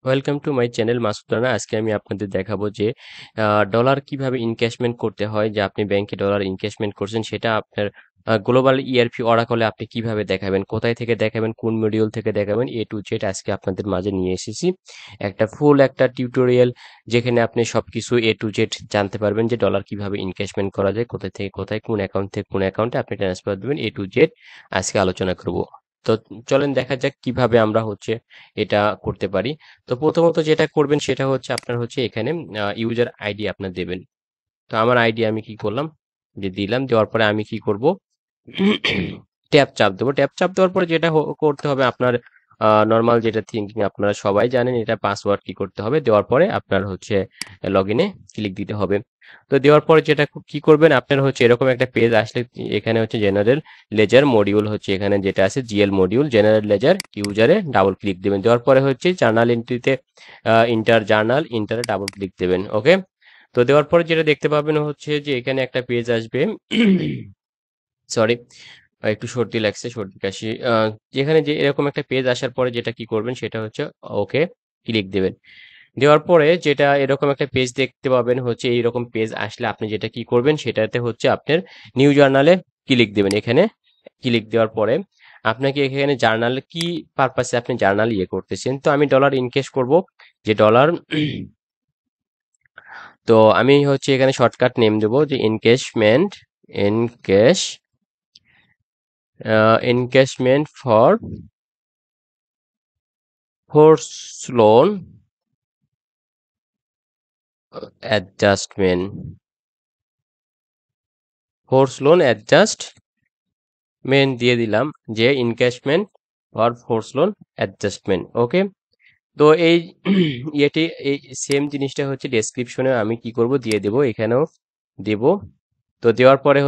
Welcome to my channel Masud Rana. আজকে আমি আপনাদের দেখাবো যে ডলার কিভাবে ইনক্যাশমেন্ট করতে হয়। যে আপনি ব্যাংকে ডলার ইনক্যাশমেন্ট করছেন সেটা আপনার গ্লোবাল ইআরপি অরাকলে আপনি কিভাবে দেখাবেন, কোথায় থেকে দেখাবেন, কোন মডিউল থেকে দেখাবেন, এ টু জেড আজকে আপনাদের মাঝে নিয়ে এসেছি একটা ফুল একটা টিউটোরিয়াল, যেখানে আপনি সবকিছু এ টু জেড জানতে পারবেন যে ডলার কিভাবে ইনক্যাশমেন্ট করা যায়, কোথায় থেকে কোথায়, কোন অ্যাকাউন্ট থেকে কোন অ্যাকাউন্টে আপনি ট্রান্সফার দেবেন, এ টু জেড আজকে আলোচনা করব। তো চলেন দেখা যাক কিভাবে আমরা এটা করতে পারি। তো প্রথমত যেটা করবেন সেটা হচ্ছে আপনার এখানে ইউজার আইডি আপনার দেবেন। তো আমার আইডি আমি কি করলাম, যে দিলাম, দেওয়ার পরে আমি কি করব, ট্যাব চাপ দেবো। ট্যাব চাপ দেওয়ার পরে যেটা করতে হবে আপনার নর্মাল যেটা থিঙ্কিং আপনারা সবাই জানেন, এটা পাসওয়ার্ড কি করতে হবে, দেওয়ার পরে আপনার লগ ইনে ক্লিক দিতে হবে। তো দেওয়ার পরে যেটা কি করবেন, আপনার এরকম একটা পেজ আসলে এখানে জেনারেল লেজার মডিউল এখানে যেটা আছে জিএল মডিউল জেনারেল লেজার ইউজারে ডাবল ক্লিক দেবেন। দেওয়ার পরে জার্নাল এন্ট্রিতে ইন্টার জার্নাল ইন্টারে ডাবল ক্লিক দেবেন। ওকে। তো দেওয়ার পরে যেটা দেখতে পাবেন যে এখানে একটা পেজ আসবে। সরি, একটু সর্দি লাগছে, সর্দি কাশি। যেখানে যে এরকম একটা পেজ আসার পরে যেটা কি করবেন সেটা ওকে ক্লিক দেবেন। দেওয়ার পরে যেটা এরকম একটা পেজ দেখতে পাবেন, এইরকম পেজ আসলে আপনি যেটা কি করবেন সেটাতে আপনার নিউ জার্নালে ক্লিক দেবেন। এখানে ক্লিক দেওয়ার পরে আপনাকে এখানে জার্নাল কি পারপাসে আপনি জার্নাল করতেছেন। তো আমি ডলার ইনকেশ করব, যে ডলার। তো আমি এখানে শর্টকাট নেম দেবো যে ইনকেশমেন্ট, ইনকেশ encashment for force loan adjustment, force loan adjustment দিয়ে দিলাম, যে encashment for force loan adjustment। ওকে। তো এই এটি এই সেম জিনিসটা ডেসক্রিপশনে আমি কি করব দিয়ে দেব, এখানেও দেব। তো দেওয়ার পরে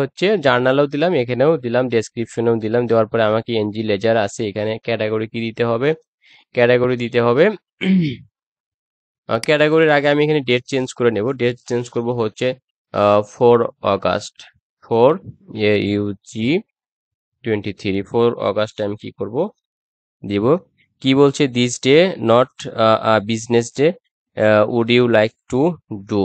জার্নালেও দিলাম, এখানেও দিলাম, ডেসক্রিপশনেও দিলাম। দেওয়ার পরে আমাকে এনজি লেজার আছে, এখানে ক্যাটাগরি কি দিতে হবে, ক্যাটাগরি দিতে হবে। ক্যাটাগরির আগে আমি এখানে ডেট চেঞ্জ করে নেব। ডেট চেঞ্জ করব 4 আগস্ট, 4 AUG 23, 4 আগস্ট আমি কি করব দিব। কি বলছে, this day not business day, would you like to do.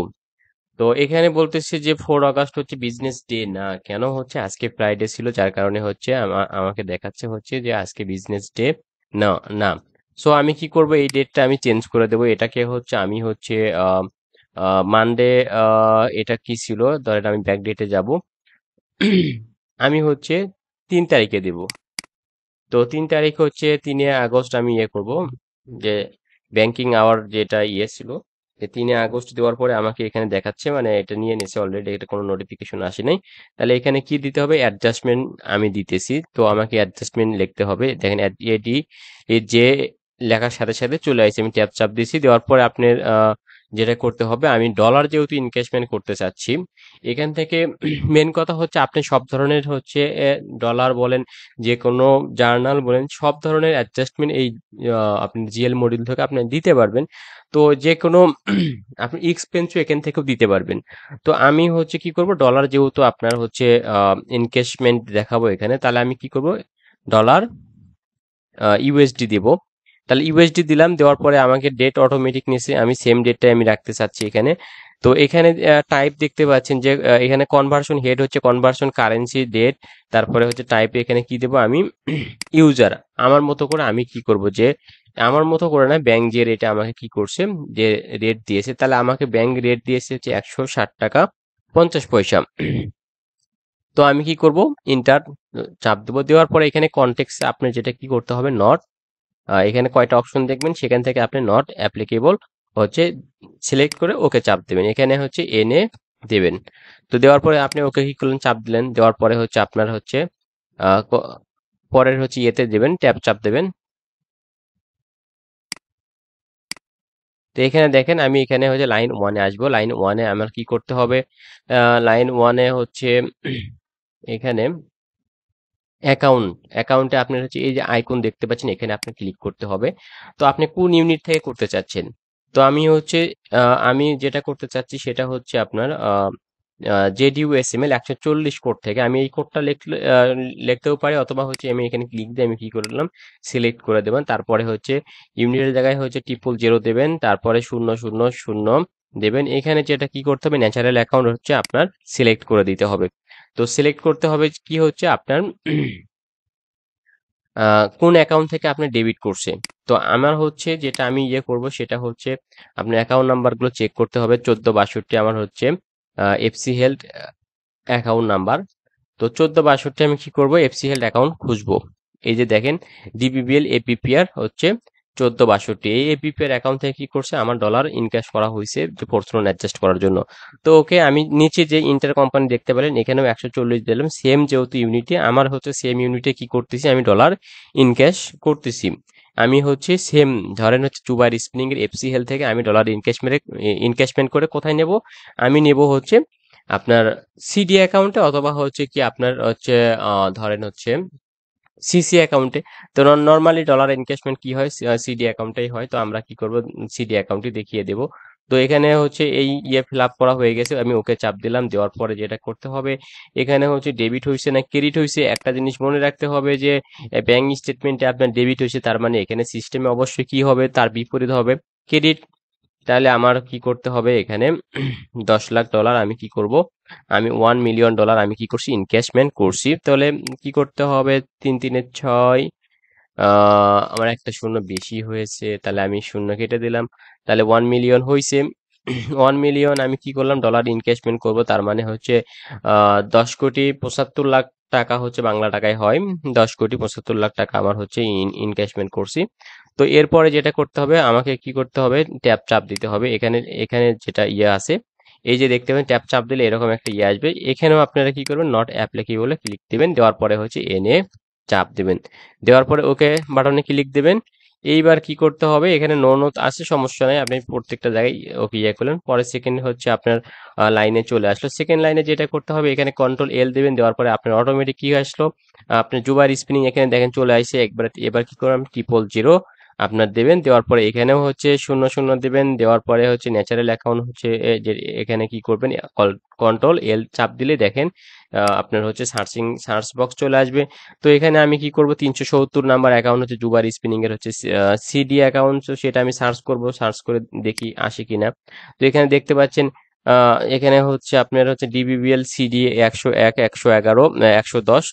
তো এখানে বলতেছে যে 4 আগস্ট বিজনেস ডে না, কেন আজকে ফ্রাইডে ছিল, যার কারণে আমাকে দেখাচ্ছে যে আজকে বিজনেস ডে না, না। সো আমি কি করব, এই ডেটটা আমি চেঞ্জ করে দেবো। এটাকে আমি মানডে, এটা কি ছিল, ধরেন আমি ব্যাক ডেটে যাব। আমি 3 তারিখে দেব। তো 3 তারিখ 3 আগস্ট আমি করব, যে ব্যাংকিং আওয়ার যেটা ছিল, যে 3 আগস্ট দেওয়ার পরে আমাকে এখানে দেখাচ্ছে, মানে এটা নিয়ে নিছে অলরেডি, এটা কোনো নোটিফিকেশন আসে নাই। তাহলে এখানে কি দিতে হবে, অ্যাডজাস্টমেন্ট আমি দিতেছি। তো আমাকে অ্যাডজাস্টমেন্ট লিখতে হবে। দেখেন এডি, এই যে লেখার সাথে সাথে চলে আসছে, আমি ট্যাব চাপ দিছি। দেওয়ার পরে আপনার যেটা করতে হবে, আমি ডলার যেহেতু ইনভেস্টমেন্ট করতে চাচ্ছি, এখান থেকে মেন কথা আপনি সব ধরনের ডলার বলেন, যে কোনো জার্নাল বলেন, সব ধরনের অ্যাডজাস্টমেন্ট এই আপনি জিএল মডিউল থেকে আপনি দিতে পারবেন। তো যে কোনো আপনি এক্সপেন্সও এখান থেকেও দিতে পারবেন। তো আমি কি করব, ডলার যেহেতু আপনার এনকেশমেন্ট দেখাবো এখানে, তাহলে আমি কি করব, ডলার ইউএসডি দেব। তাহলে ইউএসডি দিলাম। দেওয়ার পরে আমাকে ডেট অটোমেটিক নিছে, আমি সেম ডেটটাই আমি রাখতে চাচ্ছি এখানে। তো এখানে টাইপ দেখতে পাচ্ছেন যে এখানে conversion head conversion currency date. তারপরে টাইপ, এখানে কি দেবো আমি, ইউজার। আমার মতো করে আমি কি করব, যে আমার মতো করে না, ব্যাংক যে রেটে আমাকে কি করছে, যে রেট দিয়েছে, তাহলে আমাকে ব্যাংক রেট দিয়েছে 160 টাকা 50 পয়সা। তো আমি কি করব, ইন্টার চাপ দেবো। দেওয়ার পরে এখানে কনটেক্সট আপনার যেটা কি করতে হবে, নট, এখানে কয়টা অপশন দেখবেন, সেখান থেকে আপনি নট অ্যাপ্লিকেবল হচ্ছে সিলেক্ট করে ওকে চাপ দেবেন। এখানে এনে দেবেন। তো দেওয়ার পরে আপনি ওকে কি করলেন, চাপ দিলেন। দেওয়ার পরে আপনার পরের ইয়েতে দেবেন, ট্যাব চাপ দেবেন। তো এখানে দেখেন, আমি এখানে লাইন ওয়ানে আসবো। লাইন ওয়ানে আমার কি করতে হবে, লাইন ওয়ানে এখানে অ্যাকাউন্টে আপনার এই যে আইকন দেখতে পাচ্ছেন, এখানে আপনি ক্লিক করতে হবে। তো আপনি কোন ইউনিট থেকে করতে চাচ্ছেন। তো আমি আমি যেটা করতে চাচ্ছি সেটা আপনার JDUSML 140 কোড থেকে আমি এই কোডটা লিখতেও পারি, অথবা হচ্ছে আমি এখানে ক্লিক দিয়ে আমি কি করলাম, সিলেক্ট করে দেবেন। তারপরে হচ্ছে ইউনিটের জায়গায় হচ্ছে 000 দেবেন, তারপরে 000 দেবেন। এখানে যেটা কি করতে হবে, ন্যাচারাল অ্যাকাউন্ট হচ্ছে আপনার সিলেক্ট করে দিতে হবে। তো সিলেক্ট করতে হবে কি হচ্ছে আপনার কোন অ্যাকাউন্ট থেকে আপনি ডেবিট করছে। তো আমার হচ্ছে যেটা আমি করব সেটা হচ্ছে আপনার অ্যাকাউন্ট নাম্বারগুলো চেক করতে হবে। 1462 আমার হচ্ছে এফসি হেলথ অ্যাকাউন্ট নাম্বার। তো 1462 আমি কি করব, এফসি হেলথ অ্যাকাউন্ট খুঁজবো। এই যে দেখেন ডিবিবিএল এপিপিআর হচ্ছে 1462, এই এপিপিআর অ্যাকাউন্ট থেকে কি করছে, আমার ডলার ইনক্যাশ করা হয়েছে যে পোর্টফোলিও অ্যাডজাস্ট করার জন্য। তো ওকে, আমি নিচে যে ইন্টার কোম্পানি দেখতে পেলেন এখানেও 140 দিলাম, সেম যেহেতু ইউনিটে আমার হচ্ছে, সেম ইউনিটে কি করতেছি আমি ডলার ইনক্যাশ করতেছি। আমি হচ্ছে সেম, ধরেন হচ্ছে জুবাইর স্পিনিং এর এফসি হেলথ থেকে আমি ডলার ইনক্যাশমেন্ট করে কোথায় নেব, আমি নেব হচ্ছে আপনার সিডি অ্যাকাউন্টে, অথবা হচ্ছে কি আপনার হচ্ছে ধরেন হচ্ছে সিসি অ্যাকাউন্টে। তো নর্মালি ডলার এনক্যাশমেন্ট কি হয়, সিডি অ্যাকাউন্টেই হয়। তো আমরা কি করব, সিডি অ্যাকাউন্টই দেখিয়ে দেব। তো এখানে হচ্ছে এই ফিল আপ করা হয়ে গেছে, আমি ওকে চাপ দিলাম। দেওয়ার পরে যেটা করতে হবে, এখানে হচ্ছে ডেবিট হয়েছে না ক্রেডিট হয়েছে, একটা জিনিস মনে রাখতে হবে যে ব্যাংক স্টেটমেন্টে আপনার ডেবিট হয়েছে, তার মানে এখানে সিস্টেমে অবশ্যই কি হবে, তার বিপরীত হবে ক্রেডিট। তাহলে আমার কি করতে হবে এখানে 10 লাখ ডলার আমি কি করব, আমি 1 মিলিয়ন ডলার আমি কি করছি, ইনক্যাশমেন্ট করছি। তাহলে কি করতে হবে, 3 3 6, আমার একটা শূন্য বেশি হয়েছে, তাহলে আমি শূন্য কেটে দিলাম। তাহলে 1 মিলিয়ন হয়েছে। 1 মিলিয়ন আমি কি করলাম, ডলার ইনক্যাশমেন্ট করব, তার মানে হচ্ছে 10 কোটি 75 লাখ টাকা হচ্ছে বাংলা টাকায় হয়। 10 কোটি 75 লাখ টাকা আমার হচ্ছে ইনক্যাশমেন্ট করছি। তো এরপরে যেটা করতে হবে, আমাকে কি করতে হবে, ট্যাপ চাপ দিতে হবে। এখানে এখানে যেটা আছে, এই যে দেখতে পাবেন ট্যাপ চাপ দিলে এরকম একটা আসবে। এখানেও আপনারা কি করবেন, নট অ্যাপ্লিকেবল ক্লিক দিবেন, দেওয়ার পরে হচ্ছে এনে চাপ দিবেন। দেওয়ার পরে ওকে বাটনে ক্লিক দিবেন। এইবার কি করতে হবে, এখানে নো নো আছে, সমস্যা নাই, আপনি প্রত্যেকটা জায়গায় ওকে করলেন। পরে সেকেন্ড হচ্ছে আপনার লাইনে চলে আসলো। সেকেন্ড লাইনে যেটা করতে হবে, এখানে কন্ট্রোল এল দিবেন, দেওয়ার পরে আপনার অটোমেটিক কি আসলো, আপনার জুবাইর স্পিনিং এখানে দেখেন চলে আসছে একবার। এবার কি করলাম, 000 আপনার দেবেন, দেওয়ার পরে এখানেও হচ্ছে 0 0 দেবেন, দেওয়ার পরে হচ্ছে ন্যাচারাল অ্যাকাউন্ট হচ্ছে যে এখানে কি করবেন, কন্ট্রোল এল চাপ দিলে দেখেন আপনার হচ্ছে সার্চ বক্স চলে আসবে। তো এখানে আমি কি করব, 370 নাম্বার অ্যাকাউন্ট হচ্ছে জুবাইর স্পিনিং এর হচ্ছে সিডি অ্যাকাউন্ট, তো সেটা আমি সার্চ করব, সার্চ করে দেখি আসে কিনা। তো এখানে দেখতে পাচ্ছেন এখানে হচ্ছে আপনার হচ্ছে ডিবিবিএল সিডি 101 111 110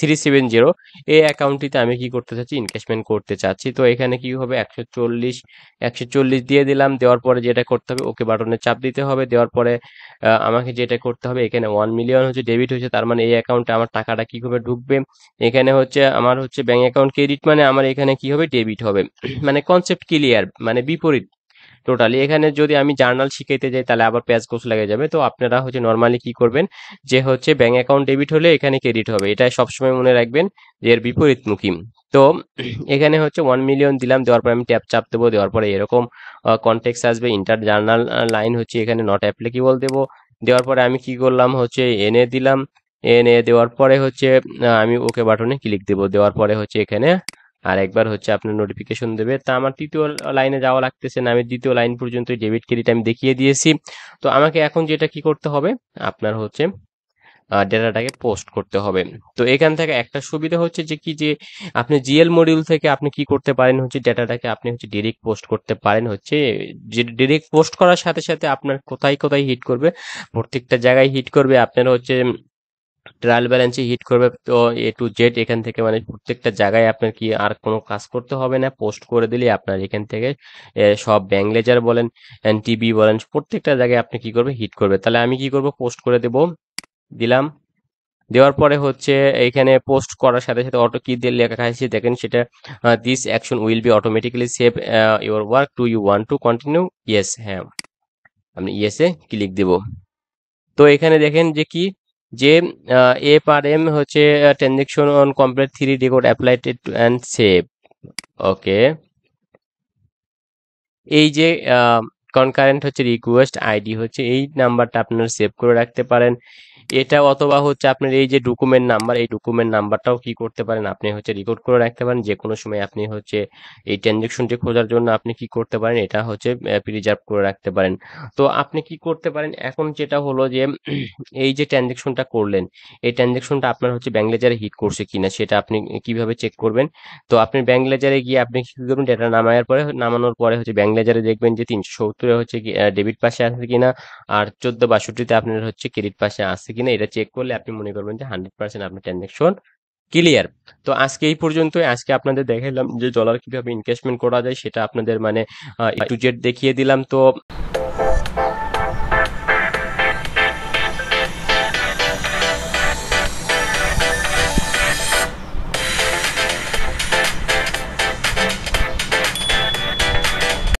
2230 এই অ্যাকাউন্টটিতে আমি কি করতে চাচ্ছি, ইনভেস্টমেন্ট করতে চাচ্ছি। তো এখানে কি হবে, 140 দিয়ে দিলাম। দেওয়ার পরে যেটা করতে হবে, ওকে বাটনে চাপ দিতে হবে। দেওয়ার পরে আমাকে যেটা করতে হবে, এখানে 1 মিলিয়ন হচ্ছে ডেবিট হয়েছে, তার মানে এই অ্যাকাউন্টে আমার টাকাটা কিভাবে ঢুকবে। এখানে হচ্ছে আমার হচ্ছে ব্যাংক অ্যাকাউন্ট ক্রেডিট, মানে আমার এখানে কি হবে, ডেবিট হবে। মানে কনসেপ্ট ক্লিয়ার, মানে বিপরীত টোটালি। এখানে যদি আমি জার্নাল শিখাইতে যাই তাহলে আবার পেজ কোর্স লেগে যাবে। তো আপনারা হচ্ছে নর্মালি কি করবেন, যে হচ্ছে ব্যাংক অ্যাকাউন্ট ডেবিট হলে এখানে ক্রেডিট হবে, এটা সবসময় মনে রাখবেন যে এর বিপরীতমুখী। তো এখানে হচ্ছে 1 মিলিয়ন দিলাম, দেওয়ার পরে আমি ট্যাপ চাপ দেবো, দেওয়ার পরে এরকম কনটেক্সট আসবে, ইন্টার জার্নাল লাইন হচ্ছে এখানে নট অ্যাপ্লিকেবল দেবো। দেওয়ার পরে আমি কি করলাম, হচ্ছে এনে দিলাম। এনে দেওয়ার পরে হচ্ছে আমি ওকে বাটনে ক্লিক দেবো। দেওয়ার পরে হচ্ছে এখানে আর একবার হচ্ছে আপনার নোটিফিকেশন দেবে। তা আমার তৃতীয় লাইনে যাওয়া লাগতেছে না, আমি দ্বিতীয় লাইন পর্যন্ত ডেবিট ক্রেডিট আমি দেখিয়ে দিয়েছি। তো আমাকে এখন যেটা কি করতে হবে, আপনার হচ্ছে ডেটাটাকে পোস্ট করতে হবে। তো এখান থেকে একটা সুবিধা হচ্ছে যে কি, যে আপনি জিএল মডিউল থেকে আপনি কি করতে পারেন, হচ্ছে ডেটাটাকে আপনি হচ্ছে ডিরেক্ট পোস্ট করতে পারেন। হচ্ছে যে ডিরেক্ট পোস্ট করার সাথে সাথে আপনার কোথায় কোথায় হিট করবে, প্রত্যেকটা জায়গায় হিট করবে। আপনার হচ্ছে ট্রায়াল ব্যালেন্সে হিট করবে। তো A to Z এখান থেকে, মানে প্রত্যেকটা জায়গায় আপনার কি আর কোনো কাজ করতে হবে না, পোস্ট করে দিলে আপনার এখান থেকে সব ব্যাংক লেজার বলেন, টিবি বলেন, প্রত্যেকটা জায়গায় আপনি কি করবে, হিট করবে। তাহলে আমি কি করব, পোস্ট করে দেব, দিলাম। দেওয়ার পরে হচ্ছে এখানে পোস্ট করার সাথে সাথে অটো কি দিয়ে লেখা আছে দেখেন, সেটা this action will be automatically save your work, to you want to continue, yes, হ্যাঁ, আপনি ইয়েসে ক্লিক দেব। তো এখানে দেখেন যে কি, যে এ পার এম হচ্ছে transaction on complete 3 record applied and save. Okay, এই যে কনকারেন্ট হচ্ছে রিকোয়েস্ট আইডি হচ্ছে এই নাম্বারটা আপনারা সেভ করে রাখতে পারেন। এটা অথবা হচ্ছে আপনার এই যে ডকুমেন্ট নাম্বার, এই ডকুমেন্ট নাম্বারটাও কি করতে পারেন, আপনি হচ্ছে রেকর্ড করে রাখতে পারেন। যে কোনো সময় আপনি হচ্ছে এই ট্রানজেকশনটি খোঁজার জন্য আপনি কি করতে পারেন, এটা হচ্ছে প্রিজার্ভ করে রাখতে পারেন। তো আপনি কি করতে পারেন এখন, যেটা হলো যে এই যে ট্রানজেকশনটা করলেন, এই ট্রানজেকশনটা আপনার হচ্ছে ব্যাংক লেজারে হিট করছে কিনা সেটা আপনি কিভাবে চেক করবেন। তো আপনি ব্যাংক লেজারে গিয়ে আপনি কি করবেন, ডেটা নামানোর পরে হচ্ছে ব্যাংক লেজারে দেখবেন যে 370 হচ্ছে ডেবিট পাশে আছে কিনা, আর 1462-তে আপনার হচ্ছে ক্রেডিট পাশে আছে কিনা। এটা চেক করলে আপনি মনে করবেন যে 100% আপনার ট্রানজেকশন ক্লিয়ার। তো আজকে এই পর্যন্তই। আজকে আপনাদের দেখাইলাম যে ডলার কিভাবে ইনভেস্টমেন্ট করা যায়, সেটা আপনাদের মানে A to Z দেখিয়ে দিলাম। তো